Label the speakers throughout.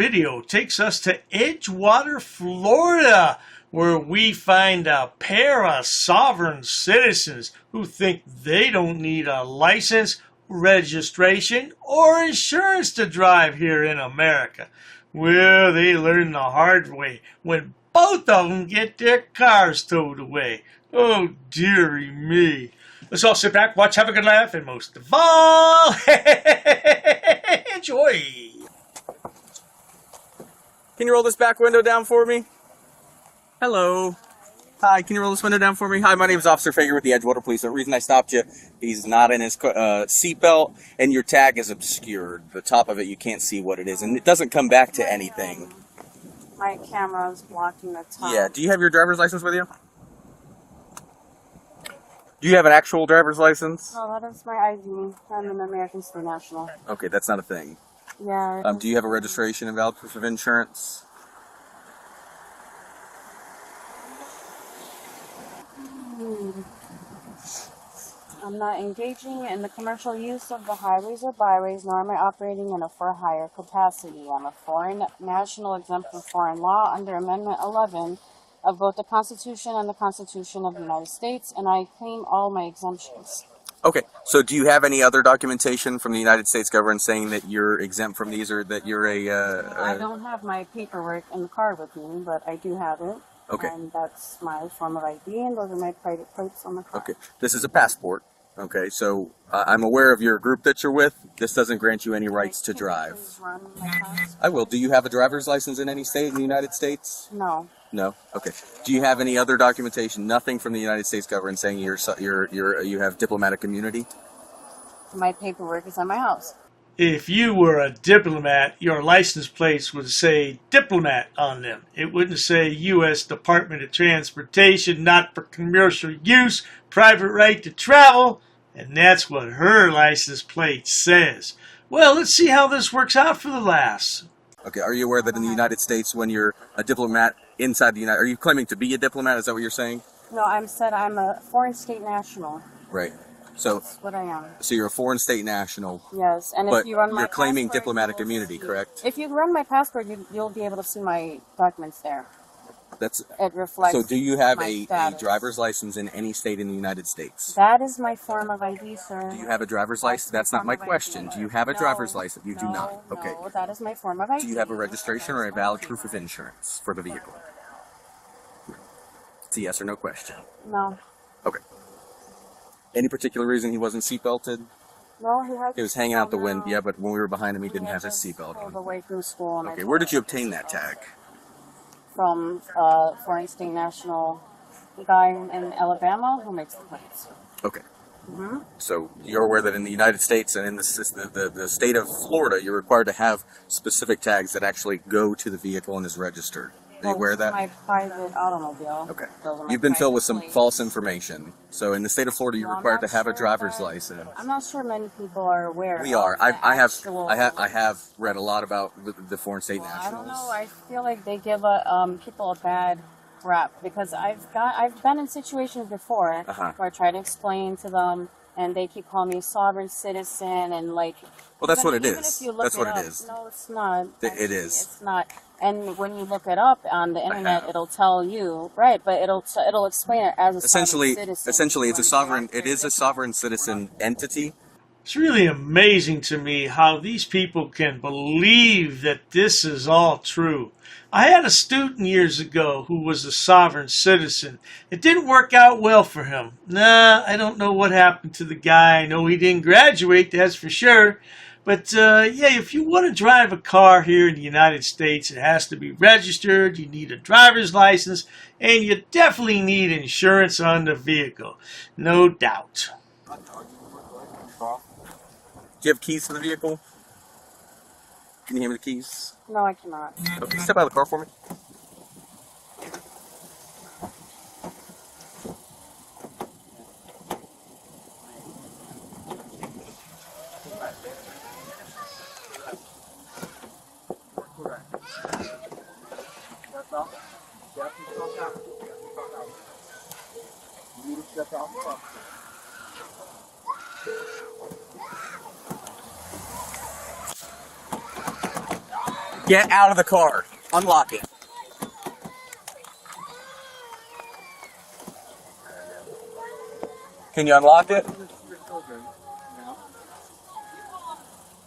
Speaker 1: video takes us to Edgewater, Florida, where we find a pair of sovereign citizens who think they don't need a license, registration, or insurance to drive here in America. Well, they learn the hard way when both of them get their cars towed away. Oh, dearie me. Let's all sit back, watch, have a good laugh, and most of all, enjoy.
Speaker 2: Can you roll this back window down for me? Hello. Hi, can you roll this window down for me? Hi, my name is Officer Fager with the Edgewater Police. The reason I stopped you, he's not in his seatbelt, and your tag is obscured. The top of it, you can't see what it is, and it doesn't come back to anything.
Speaker 3: My camera is blocking the top.
Speaker 2: Yeah, do you have your driver's license with you? Do you have an actual driver's license?
Speaker 3: No, that is my ID. I'm an American State National.
Speaker 2: Okay, that's not a thing.
Speaker 3: Yeah.
Speaker 2: Do you have a registration and valid proof of insurance?
Speaker 3: I'm not engaging in the commercial use of the highways or byways, nor am I operating in a for-hire capacity. I'm a foreign national exempt from foreign law under Amendment 11 of both the Constitution and the Constitution of the United States, and I claim all my exemptions.
Speaker 2: Okay, so do you have any other documentation from the United States government saying that you're exempt from these, or that you're
Speaker 3: I don't have my paperwork in the car with me, but I do have it.
Speaker 2: Okay.
Speaker 3: And that's my form of ID, and those are my private plates on the car.
Speaker 2: Okay, this is a passport. Okay, so I'm aware of your group that you're with. This doesn't grant you any rights to drive.
Speaker 3: Please run my passport?
Speaker 2: I will. Do you have a driver's license in any state in the United States?
Speaker 3: No.
Speaker 2: No. Okay. Do you have any other documentation? Nothing from the United States government saying you have diplomatic immunity?
Speaker 3: My paperwork is at my house.
Speaker 1: If you were a diplomat, your license plates would say diplomat on them. It wouldn't say U.S. Department of Transportation, not for commercial use, private right to travel, and that's what her license plate says. Well, let's see how this works out for the lass.
Speaker 2: Okay. Are you aware that in the United States, when you're a diplomat inside the United, are you claiming to be a diplomat? Is that what you're saying?
Speaker 3: No, I'm a foreign state national.
Speaker 2: Right. So,
Speaker 3: That's what I am.
Speaker 2: so you're a foreign state national.
Speaker 3: Yes, and
Speaker 2: But
Speaker 3: if you run my
Speaker 2: you're claiming
Speaker 3: passport,
Speaker 2: diplomatic
Speaker 3: you will
Speaker 2: immunity,
Speaker 3: see-
Speaker 2: correct?
Speaker 3: If you run my passport, you'll be able to see my documents there.
Speaker 2: That's
Speaker 3: It reflects.
Speaker 2: so. Do you have
Speaker 3: my
Speaker 2: a
Speaker 3: status.
Speaker 2: driver's license in any state in the United States?
Speaker 3: That is my form of ID, sir.
Speaker 2: Do you have a driver's license? That's not my question. Do you have a driver's license? You do not. Okay.
Speaker 3: No, that is my form of ID.
Speaker 2: Do you have a registration or a valid proof of insurance for the vehicle? It's a yes or no question.
Speaker 3: No.
Speaker 2: Okay. Any particular reason he wasn't seatbelted?
Speaker 3: No, he has.
Speaker 2: He was hanging out the window. Yeah, but when we were behind him, he didn't have his seatbelt
Speaker 3: Pulled
Speaker 2: on.
Speaker 3: away from school. And
Speaker 2: Okay. Where did you obtain that tag?
Speaker 3: From foreign state national guy in Alabama who makes the plates.
Speaker 2: Okay.
Speaker 3: Mm-hmm.
Speaker 2: So you're aware that in the United States and in the state of Florida, you're required to have specific tags that actually go to the vehicle and is registered. Are you aware of that?
Speaker 3: My private automobile.
Speaker 2: Okay.
Speaker 3: Those are my
Speaker 2: You've been filled with
Speaker 3: private
Speaker 2: some
Speaker 3: plates.
Speaker 2: false information. So in the state of Florida, you're
Speaker 3: No, I'm
Speaker 2: required to
Speaker 3: not
Speaker 2: have a
Speaker 3: sure
Speaker 2: driver's
Speaker 3: that-
Speaker 2: license.
Speaker 3: I'm not sure many people are aware.
Speaker 2: We
Speaker 3: of
Speaker 2: are.
Speaker 3: the
Speaker 2: I
Speaker 3: actual-
Speaker 2: have read a lot about the foreign state
Speaker 3: I
Speaker 2: nationals.
Speaker 3: don't know. I feel like they give people a bad rap because I've been in situations before
Speaker 2: Uh-huh.
Speaker 3: where I try to explain to them and they keep calling me sovereign citizen and like.
Speaker 2: Well, that's what it
Speaker 3: even
Speaker 2: is.
Speaker 3: if you look
Speaker 2: That's what it
Speaker 3: up-
Speaker 2: is.
Speaker 3: No, it's not.
Speaker 2: It is.
Speaker 3: It's not. And when you look it up on the internet,
Speaker 2: have.
Speaker 3: it'll tell you right, but it'll explain it as a
Speaker 2: Essentially,
Speaker 3: sovereign citizen.
Speaker 2: it's a sovereign. It is a sovereign citizen entity.
Speaker 1: It's really amazing to me how these people can believe that this is all true. I had a student years ago who was a sovereign citizen. It didn't work out well for him. Nah, I don't know what happened to the guy. I know he didn't graduate, that's for sure. But yeah, if you want to drive a car here in the United States, it has to be registered, you need a driver's license, and you definitely need insurance on the vehicle. No doubt.
Speaker 2: Do you have keys to the vehicle? Can you hand me the keys?
Speaker 3: No, I cannot.
Speaker 2: Okay, step out of the car for me. Get out of the car. Unlock it. Can you unlock it?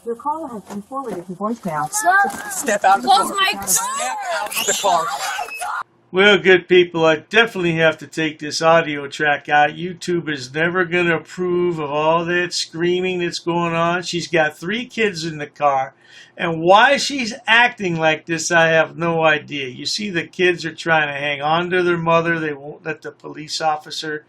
Speaker 4: Your call has been forwarded to voicemail.
Speaker 2: Step out of the
Speaker 3: Close
Speaker 2: car.
Speaker 3: my door!
Speaker 2: Step out of the car.
Speaker 1: Well, good people, I definitely have to take this audio track out. YouTube is never going to approve of all that screaming that's going on. She's got 3 kids in the car. And why she's acting like this, I have no idea. You see, the kids are trying to hang on to their mother. They won't let the police officer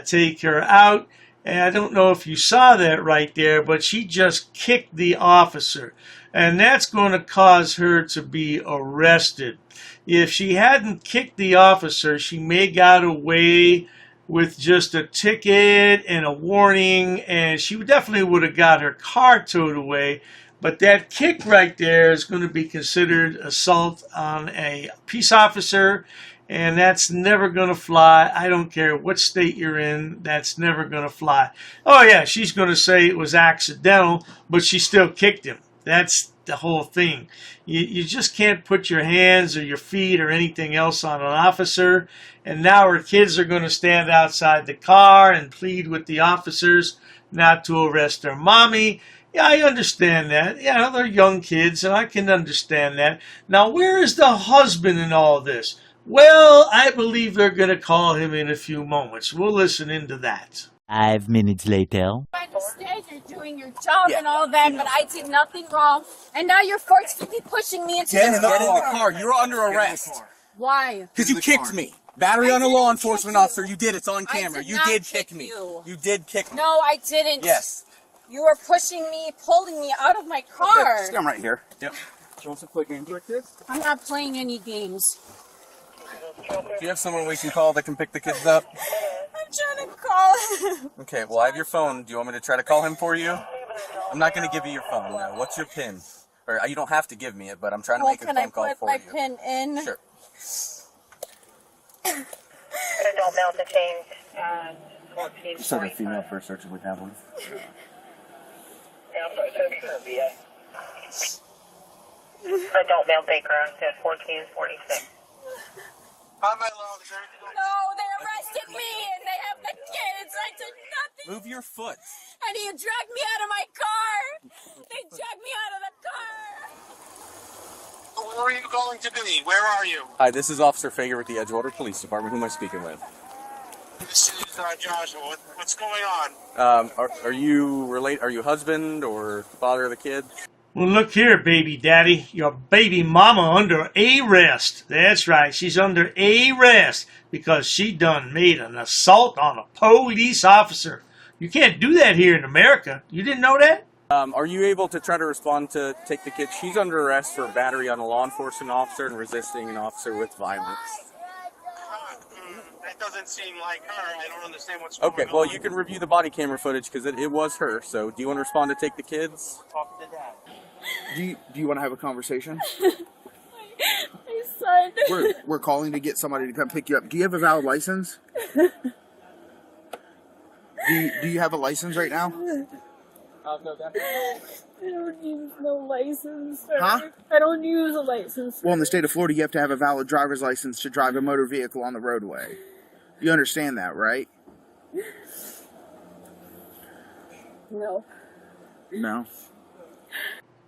Speaker 1: take her out. And I don't know if you saw that right there, but she just kicked the officer. And that's going to cause her to be arrested. If she hadn't kicked the officer, she may got away with just a ticket and a warning, and she definitely would have got her car towed away. But that kick right there is going to be considered assault on a peace officer, and that's never going to fly. I don't care what state you're in, that's never going to fly. Oh yeah, she's going to say it was accidental, but she still kicked him. That's the whole thing. You just can't put your hands or your feet or anything else on an officer. And now her kids are going to stand outside the car and plead with the officers not to arrest their mommy. Yeah, I understand that. Yeah, they're young kids, and I can understand that. Now, where is the husband in all this? Well, I believe they're going to call him in a few moments. We'll listen into that.
Speaker 5: 5 minutes later.
Speaker 3: I understand you're doing your job and all that, but I did nothing wrong. And now you're forcefully pushing me into
Speaker 2: Get in
Speaker 3: the
Speaker 2: the
Speaker 3: car.
Speaker 2: car. You're under arrest.
Speaker 3: Why?
Speaker 2: Because you kicked me. Battery on a law enforcement officer. You did. It's on
Speaker 3: I
Speaker 2: camera.
Speaker 3: did
Speaker 2: You
Speaker 3: not
Speaker 2: did
Speaker 3: kick
Speaker 2: kick me.
Speaker 3: you.
Speaker 2: You did kick me.
Speaker 3: No, I didn't.
Speaker 2: Yes.
Speaker 3: You were pushing me, pulling me out of my car.
Speaker 2: Just come right here. Yep. Do you want some quick games like this?
Speaker 3: I'm not playing any games.
Speaker 2: Do you have someone we can call that can pick the kids up?
Speaker 3: I'm trying to call him.
Speaker 2: Okay, well, I have your phone. Do you want me to try to call him for you? I'm not going to give you your phone now. What's your PIN? Or you don't have to give me it, but I'm trying to
Speaker 3: Well,
Speaker 2: make a
Speaker 3: can
Speaker 2: phone
Speaker 3: I
Speaker 2: call
Speaker 3: put
Speaker 2: for
Speaker 3: my
Speaker 2: you.
Speaker 3: pin in?
Speaker 2: Sure.
Speaker 4: Adult male detained.
Speaker 2: Just have a female first search if we have one.
Speaker 4: Adult male Baker at 1446.
Speaker 3: No, they arrested me and they have the kids. I did nothing.
Speaker 2: Move your foot.
Speaker 3: And he dragged me out of my car. They dragged me out of the car.
Speaker 6: Where are you going to be? Where are you?
Speaker 2: Hi, this is Officer Fager with the Edgewater Police Department. Who am I speaking with?
Speaker 6: This is Joshua. What's going on?
Speaker 2: Are you husband or father of the kid?
Speaker 1: Well, look here, baby daddy. Your baby mama under arrest. That's right. She's under arrest because she done made an assault on a police officer. You can't do that here in America. You didn't know that?
Speaker 2: Are you able to try to respond to take the kid? She's under arrest for battery on a law enforcement officer and resisting an officer with violence.
Speaker 6: That doesn't seem like her. I don't understand what's going on.
Speaker 2: Okay, well, you can review the body camera footage because it was her. So do you want to respond to take the kids?
Speaker 6: Talk to Dad.
Speaker 7: Do you want to have a conversation?
Speaker 3: My son.
Speaker 7: We're calling to get somebody to come pick you up. Do you have a valid license? Do you have a license right now?
Speaker 3: I don't use no license. Sir.
Speaker 7: Huh?
Speaker 3: I don't use a license.
Speaker 7: Well, in the state of Florida, you have to have a valid driver's license to drive a motor vehicle on the roadway. You understand that, right?
Speaker 3: No.
Speaker 7: No.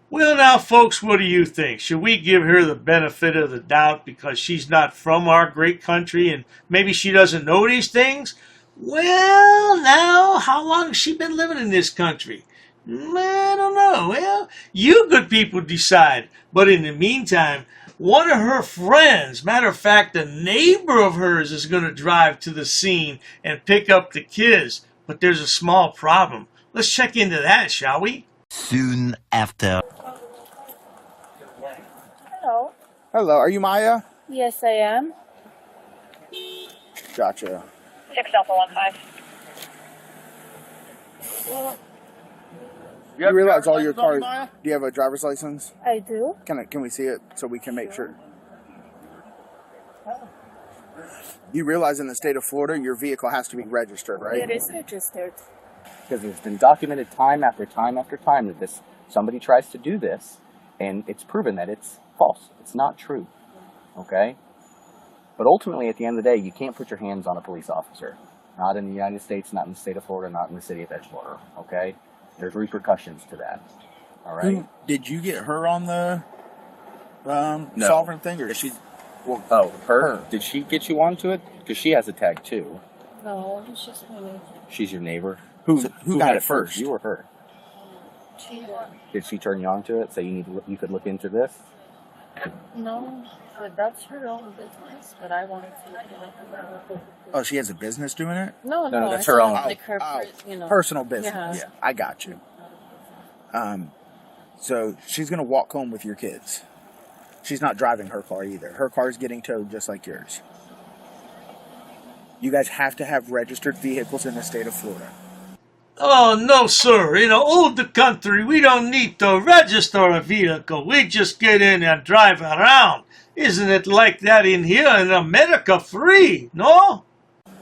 Speaker 1: Well, now, folks, what do you think? Should we give her the benefit of the doubt because she's not from our great country and maybe she doesn't know these things? Well, now, how long has she been living in this country? I don't know. Well, you good people decide. But in the meantime, one of her friends, matter of fact, a neighbor of hers is going to drive to the scene and pick up the kids. But there's a small problem. Let's check into that, shall we?
Speaker 5: Soon after.
Speaker 3: Hello.
Speaker 7: Hello, are you Maya?
Speaker 3: Yes, I am.
Speaker 7: Gotcha.
Speaker 4: 6 Alpha 15.
Speaker 7: You realize all your cars... Do you have a driver's license?
Speaker 3: I do.
Speaker 7: Can we see it so we can make sure? You realize in the state of Florida, your vehicle has to be registered, right?
Speaker 3: It is registered.
Speaker 2: Because it's been documented time after time after time that somebody tries to do this, and it's proven that it's false. It's not true. Okay? But ultimately, at the end of the day, you can't put your hands on a police officer. Not in the United States, not in the state of Florida, not in the city of Edgewater. Okay? There's repercussions to that. All right?
Speaker 7: Did you get her on the
Speaker 2: No.
Speaker 7: sovereign thing, or she?
Speaker 2: Well, oh, her? Did she get you onto it? Because she has a tag too.
Speaker 3: No, it's just my neighbor.
Speaker 2: She's your neighbor. Who
Speaker 7: got
Speaker 2: had
Speaker 7: it first?
Speaker 2: You or her?
Speaker 3: She
Speaker 2: Did she turn you on to it? Say you could look into this?
Speaker 3: No, but that's her own business. But I wanted to look it up.
Speaker 7: Oh, she has a business doing it.
Speaker 3: No,
Speaker 2: No, that's
Speaker 3: it's
Speaker 2: her
Speaker 3: not
Speaker 2: own.
Speaker 3: Like her,
Speaker 7: Personal business.
Speaker 3: Yeah.
Speaker 7: I got you. So she's gonna walk home with your kids. She's not driving her car either. Her car's getting towed just like yours. You guys have to have registered vehicles in the state of Florida.
Speaker 1: Oh, no, sir. In an older country, we don't need to register a vehicle. We just get in and drive around. Isn't it like that in here in America free, no?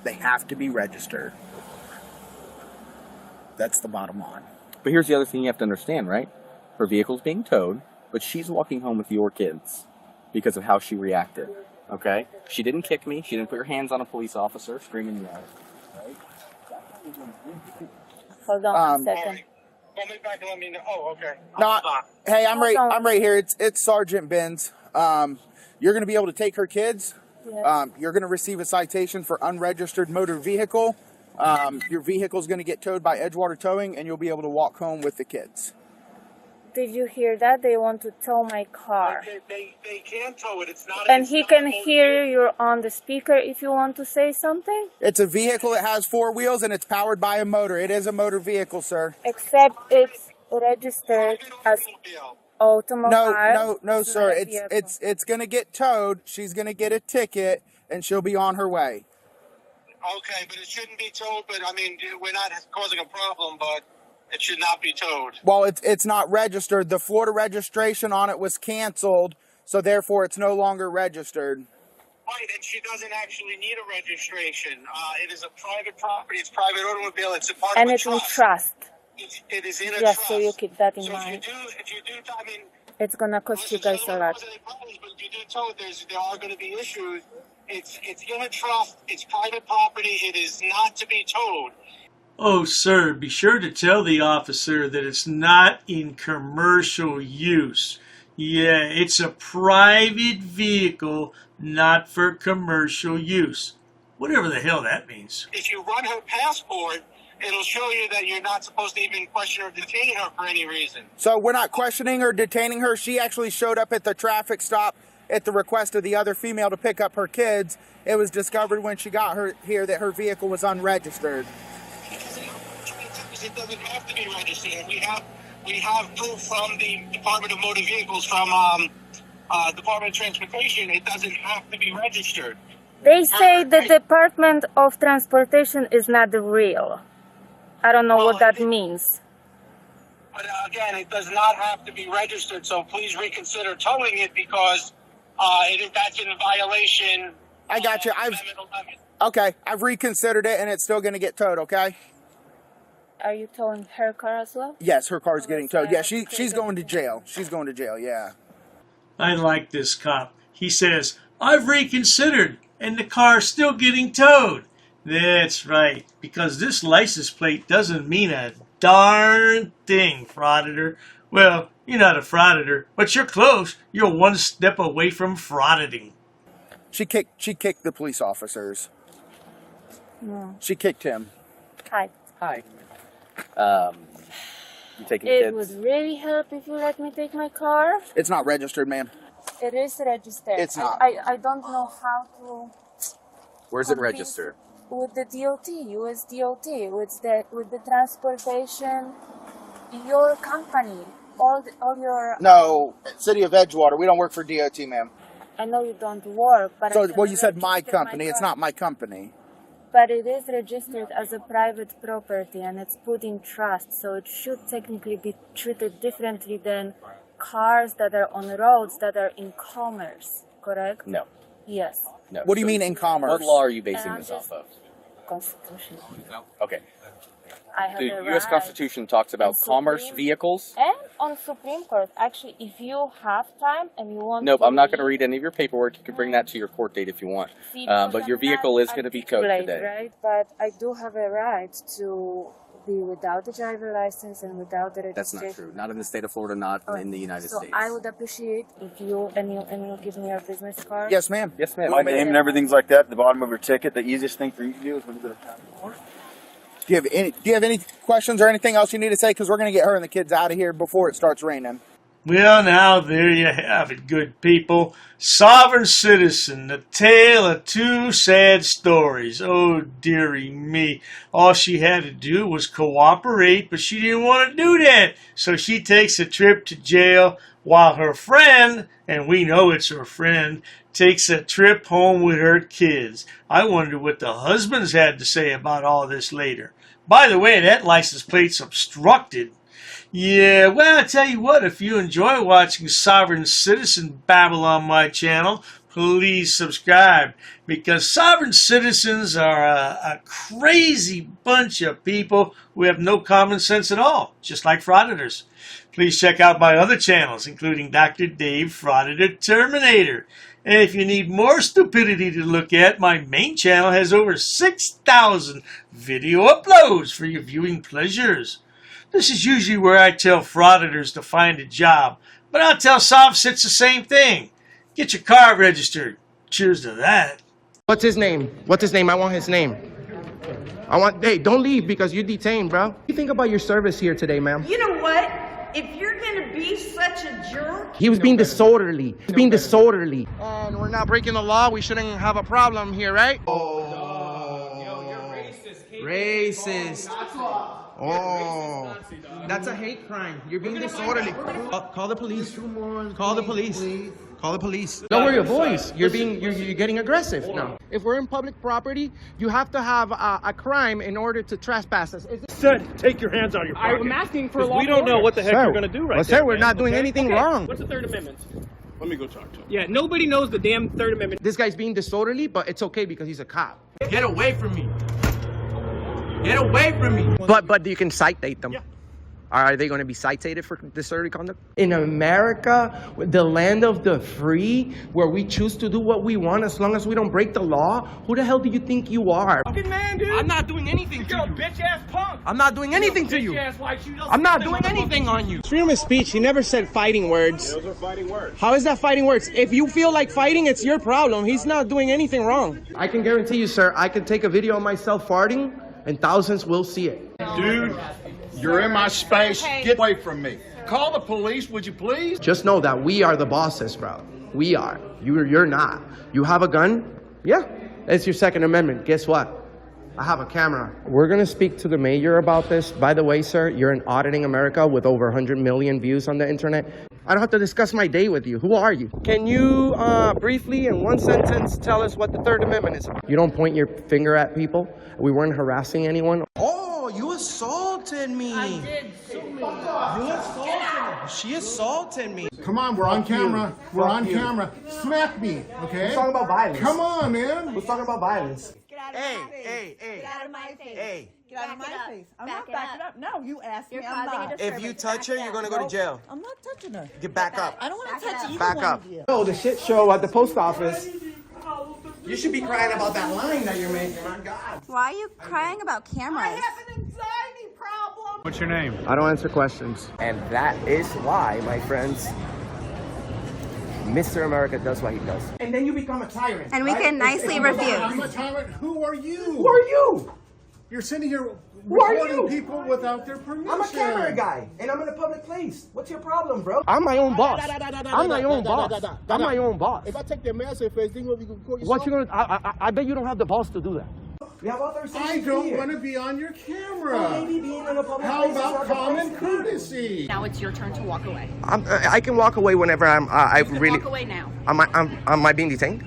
Speaker 7: They have to be registered. That's the bottom line.
Speaker 2: But here's the other thing you have to understand, right? Her vehicle's being towed, but she's walking home with your kids because of how she reacted. Okay? She didn't kick me. She didn't put her hands on a police officer screaming yell.
Speaker 3: Hold on a second.
Speaker 6: Call me back and let me know. Oh, okay.
Speaker 7: No, hey, I'm right.
Speaker 3: Hold on.
Speaker 7: I'm right here. It's Sergeant Benz. You're going to be able to take her kids.
Speaker 3: Yes.
Speaker 7: You're going to receive a citation for unregistered motor vehicle. Your vehicle's going to get towed by Edgewater Towing, and you'll be able to walk home with the kids.
Speaker 3: Did you hear that? They want to tow my car.
Speaker 6: They can tow it. It's not.
Speaker 3: And
Speaker 6: it's
Speaker 3: he
Speaker 6: not
Speaker 3: can
Speaker 6: a-
Speaker 3: hear you. You're on the speaker if you want to say something.
Speaker 7: It's a vehicle that has 4 wheels, and it's powered by a motor. It is a motor vehicle, sir.
Speaker 3: Except it's registered as automobile.
Speaker 7: No,
Speaker 3: It's
Speaker 7: sir.
Speaker 3: not a
Speaker 7: It's going to get towed. She's going to get a ticket, and she'll be on her way.
Speaker 6: Okay, but it shouldn't be towed. But I mean, we're not causing a problem, but it should not be towed.
Speaker 7: Well, it's not registered. The Florida registration on it was canceled, so therefore it's no longer registered.
Speaker 6: Right, and she doesn't actually need a registration. It is a private property. It's private automobile. It's a part
Speaker 3: And
Speaker 6: of a
Speaker 3: it's in
Speaker 6: trust.
Speaker 3: trust.
Speaker 6: It is in a
Speaker 3: Yes,
Speaker 6: trust.
Speaker 3: so you keep that in
Speaker 6: So
Speaker 3: mind.
Speaker 6: if you do, I mean,
Speaker 3: It's gonna cost you
Speaker 6: listen,
Speaker 3: guys a lot.
Speaker 6: but if you do tow, there are going to be issues. It's in a trust. It's private property. It is not to be towed.
Speaker 1: Oh, sir, be sure to tell the officer that it's not in commercial use. Yeah, it's a private vehicle, not for commercial use. Whatever the hell that means.
Speaker 6: If you run her passport, it'll show you that you're not supposed to even question or detain her for any reason.
Speaker 7: So we're not questioning or detaining her. She actually showed up at the traffic stop at the request of the other female to pick up her kids. It was discovered when she got her here that her vehicle was unregistered.
Speaker 6: It doesn't have to be registered. We have proof from the Department of Motor Vehicles, from Department of Transportation. It doesn't have to be registered.
Speaker 3: They say the Department of Transportation is not real. I don't know what that means.
Speaker 6: But again, it does not have to be registered. So please reconsider towing it because that's in violation.
Speaker 7: I got you.
Speaker 6: of Amendment 11.
Speaker 7: Okay, I've reconsidered it, and it's still going to get towed. Okay.
Speaker 3: Are you towing her car as well?
Speaker 7: Yes, her car's getting towed. Yeah, she's going to jail. She's going to jail. Yeah.
Speaker 1: I like this cop. He says, I've reconsidered, and the car's still getting towed. That's right, because this license plate doesn't mean a darn thing, frauditor. Well, you're not a frauditor, but you're close. You're one step away from frauditing.
Speaker 7: She kicked the police officers.
Speaker 3: No.
Speaker 7: She kicked him.
Speaker 3: Hi.
Speaker 2: Hi. You taking the
Speaker 3: It
Speaker 2: kids?
Speaker 3: would really help if you let me take my car.
Speaker 7: It's not registered, ma'am.
Speaker 3: It is registered.
Speaker 7: It's not.
Speaker 3: I don't know how to.
Speaker 2: Where's it registered?
Speaker 3: With the DOT, US DOT, with the transportation, your company, all your.
Speaker 7: No, City of Edgewater. We don't work for DOT, ma'am.
Speaker 3: I know you don't work, but.
Speaker 7: So,
Speaker 3: I can
Speaker 7: well, you said my
Speaker 3: register
Speaker 7: company. It's
Speaker 3: car.
Speaker 7: not my company.
Speaker 3: But it is registered as a private property and it's put in trust, so it should technically be treated differently than cars that are on roads that are in commerce, correct?
Speaker 2: No.
Speaker 3: Yes.
Speaker 2: No.
Speaker 7: What do you
Speaker 2: So
Speaker 7: mean in commerce?
Speaker 2: What law are you basing
Speaker 3: And
Speaker 2: this
Speaker 3: just-
Speaker 2: off of?
Speaker 3: Constitution.
Speaker 2: Okay.
Speaker 3: I have
Speaker 2: The
Speaker 3: a
Speaker 2: U.S.
Speaker 3: right.
Speaker 2: Constitution talks about
Speaker 3: And
Speaker 2: commerce
Speaker 3: Supreme-
Speaker 2: vehicles.
Speaker 3: And on Supreme Court, actually, if you have time and you want
Speaker 2: Nope,
Speaker 3: to
Speaker 2: I'm not going to read any of your paperwork. You can bring that to your court date if you want.
Speaker 3: See,
Speaker 2: But your vehicle is going to be towed today.
Speaker 3: Right? But I do have a right to be without the driver license and without the
Speaker 2: That's
Speaker 3: registration.
Speaker 2: not true. Not in the state of Florida, not in the United
Speaker 3: So
Speaker 2: States.
Speaker 3: I would appreciate if you and you give me your business card.
Speaker 7: Yes, ma'am.
Speaker 2: Yes, ma'am.
Speaker 8: My name and everything's like that at the bottom of your ticket. The easiest thing for you to do is when you go to traffic court.
Speaker 7: Do you have any questions or anything else you need to say? Because we're going to get her and the kids out of here before it starts raining.
Speaker 1: Well, now there you have it, good people. Sovereign Citizen, the tale of two sad stories. Oh, dearie me. All she had to do was cooperate, but she didn't want to do that. So she takes a trip to jail while her friend, and we know it's her friend, takes a trip home with her kids. I wonder what the husbands had to say about all this later. By the way, that license plate's obstructed. Yeah, well, I tell you what, if you enjoy watching Sovereign Citizen babble on my channel, please subscribe, because sovereign citizens are a crazy bunch of people who have no common sense at all, just like frauditors. Please check out my other channels, including Dr. Dave Frauditor Terminator. And if you need more stupidity to look at, my main channel has over 6,000 video uploads for your viewing pleasures. This is usually where I tell frauditors to find a job, but I'll tell SovCits the same thing. Get your car registered. Cheers to that.
Speaker 9: What's his name? What's his name? I want his name. Hey, don't leave because you're detained, bro. What do you think about your service here today, ma'am?
Speaker 10: You know what? If you're gonna be such a jerk.
Speaker 9: He was being disorderly. He's being disorderly. And we're not breaking the law. We shouldn't have a problem here, right? Oh. Yo, you're racist. Racist. Oh. That's a hate crime. You're being disorderly. Call the police. Call the police. Call the police. Lower your voice. You're getting aggressive now. If we're in public property, you have to have a crime in order to trespass us.
Speaker 11: Sir, take your hands out of your pocket.
Speaker 9: I'm asking for
Speaker 11: we don't know what the heck you're going to do right now.
Speaker 9: Sir, we're not doing anything wrong.
Speaker 11: What's the Third Amendment? Let me go talk to him. Yeah, nobody knows the damn Third Amendment.
Speaker 9: This guy's being disorderly, but it's okay because he's a cop. Get away from me. Get away from me. But you can citate them. Yeah. Are they going to be cited for disorderly conduct? In America, the land of the free, where we choose to do what we want as long as we don't break the law, who the hell do you think you are?
Speaker 11: Fucking man, dude.
Speaker 9: I'm not doing anything to you.
Speaker 11: You're a bitch-ass punk.
Speaker 9: I'm not doing anything to you.
Speaker 11: Bitch-ass white shoe.
Speaker 9: I'm not doing anything on you. Freedom of speech, he never said fighting words.
Speaker 11: Those are fighting words.
Speaker 9: How is that fighting words? If you feel like fighting, it's your problem. He's not doing anything wrong. I can guarantee you, sir, I can take a video of myself farting and thousands will see it.
Speaker 12: Dude, you're in my space. Get away from me. Call the police, would you please?
Speaker 9: Just know that we are the bosses, bro. We are. You're not. You have a gun? Yeah. It's your Second Amendment. Guess what? I have a camera. We're going to speak to the mayor about this. By the way, sir, you're in Auditing America with over 100 million views on the internet. I don't have to discuss my day with you. Who are you? Can you briefly, in one sentence, tell us what the Third Amendment is? You don't point your finger at people. We weren't harassing anyone. Oh, you assaulted me.
Speaker 10: I did so many.
Speaker 9: You assaulted me. She assaulted me.
Speaker 12: Come on, we're on camera. We're on camera. Smack me, okay?
Speaker 9: Who's talking about violence?
Speaker 12: Come on, man.
Speaker 9: Who's talking about violence?
Speaker 10: Get out of my face. Get out of my face.
Speaker 9: Hey.
Speaker 10: Get out of my face.
Speaker 4: I'm not backing up. No, you asked me.
Speaker 10: You're
Speaker 4: I'm
Speaker 10: causing a
Speaker 4: not.
Speaker 10: disturbance.
Speaker 9: If you touch her, you're gonna go to jail.
Speaker 4: I'm not touching her.
Speaker 9: Get back up.
Speaker 4: I don't want to touch either
Speaker 9: Back
Speaker 4: one
Speaker 9: up.
Speaker 4: of you.
Speaker 9: Oh, the shit show at the post office. You should be crying about that line that you're making. My God.
Speaker 3: Why are you crying about cameras?
Speaker 4: I have an anxiety problem.
Speaker 11: What's your name?
Speaker 9: I don't answer questions. And that is why, my friends, Mr. America does what he does. And then you become a tyrant.
Speaker 3: And we
Speaker 9: right?
Speaker 3: can nicely refuse.
Speaker 12: I'm a tyrant. Who are you?
Speaker 9: Who are you?
Speaker 12: You're sitting here
Speaker 9: Who are
Speaker 12: recording
Speaker 9: you?
Speaker 12: people without their permission.
Speaker 9: I'm a camera guy, and I'm in a public place. What's your problem, bro? I'm my own boss. I'm my own boss. I'm my own boss.
Speaker 12: If I take the massive face, then we'll be recording.
Speaker 9: What you gonna? I bet you don't have the balls to do that. We have authorization.
Speaker 12: I don't
Speaker 9: here.
Speaker 12: want to be on your camera.
Speaker 9: Well, maybe being in a public
Speaker 12: How
Speaker 9: place is
Speaker 12: about
Speaker 9: not the
Speaker 12: common
Speaker 9: best.
Speaker 12: courtesy?
Speaker 10: Now it's your turn to walk away.
Speaker 9: I can walk away whenever I really.
Speaker 10: Walk away now.
Speaker 9: Am I being detained?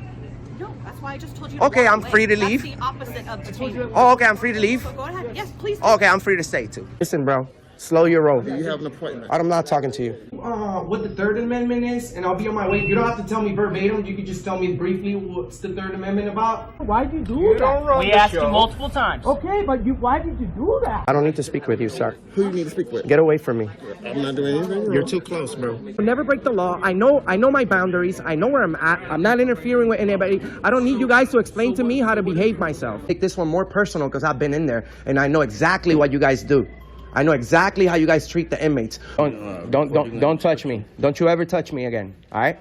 Speaker 10: No, that's why I just told you.
Speaker 9: Okay,
Speaker 10: walk
Speaker 9: I'm
Speaker 10: away.
Speaker 9: free to
Speaker 10: That's
Speaker 9: leave.
Speaker 10: the opposite of detainment.
Speaker 9: Oh, okay, I'm free to leave.
Speaker 10: So go ahead. Yes, please.
Speaker 9: Oh, okay, I'm free to stay too. Listen, bro. Slow your roll.
Speaker 12: You have an appointment.
Speaker 9: I'm not talking to you. What the Third Amendment is, and I'll be on my way. You don't have to tell me verbatim. You can just tell me briefly what's the Third Amendment about.
Speaker 11: Why'd you do that?
Speaker 13: We asked you multiple times.
Speaker 11: Okay, but why did you do that?
Speaker 9: I don't need to speak with you, sir.
Speaker 12: Who you need to speak with?
Speaker 9: Get away from me.
Speaker 12: I'm not doing anything wrong.
Speaker 9: You're too close, bro. Never break the law. I know my boundaries. I know where I'm at. I'm not interfering with anybody. I don't need you guys to explain to me how to behave myself. Take this one more personal because I've been in there and I know exactly what you guys do. I know exactly how you guys treat the inmates. Don't touch me. Don't you ever touch me again. All right?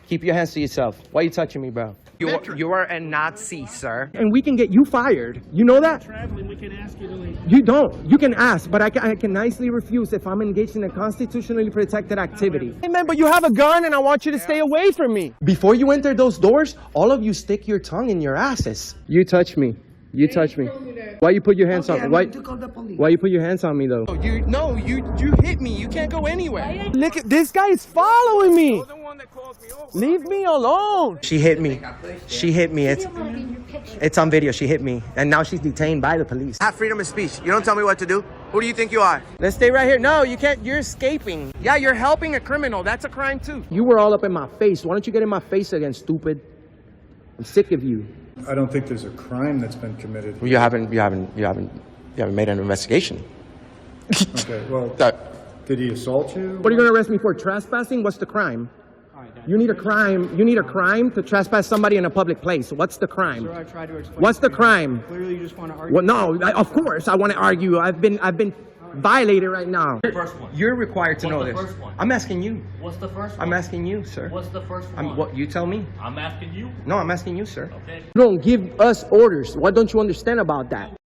Speaker 9: Keep your hands to yourself. Why are you touching me, bro? You are a Nazi, sir. And we can get you fired. You know that?
Speaker 11: Traveling, we can ask you to leave.
Speaker 9: You don't. You can ask, but I can nicely refuse if I'm engaged in a constitutionally protected activity. Hey, man, but you have a gun and I want you to stay away from me. Before you enter those doors, all of you stick your tongue in your asses. You touch me. You touch me. Why you put your hands on me? Why you put your hands on me though? You hit me. You can't go anywhere. Look at this guy is following me. Leave me alone. She hit me. She hit me. It's on video. She hit me, and now she's detained by the police. I have freedom of speech. You don't tell me what to do. Who do you think you are? Let's stay right here. No, you can't. You're escaping. Yeah, you're helping a criminal. That's a crime too. You were all up in my face. Why don't you get in my face again, stupid? I'm sick of you.
Speaker 14: I don't think there's a crime that's been committed.
Speaker 9: You haven't made an investigation.
Speaker 14: Okay, well, did he assault you?
Speaker 9: What are you going to arrest me for? Trespassing? What's the crime? You need a crime to trespass somebody in a public place. What's the crime?
Speaker 11: Sir, I tried to explain.
Speaker 9: What's the crime?
Speaker 11: Clearly, you just want to argue.
Speaker 9: Well, no, of course I want to argue. I've been violated right now.
Speaker 13: First one.
Speaker 9: You're required to know this.
Speaker 13: What's the first one?
Speaker 9: I'm asking you.
Speaker 13: What's the first one?
Speaker 9: I'm asking you, sir.
Speaker 13: What's the first one?
Speaker 9: What you tell me?
Speaker 13: I'm asking you.
Speaker 9: No, I'm asking you, sir.
Speaker 13: Okay.
Speaker 9: You don't give us orders. What don't you understand about that?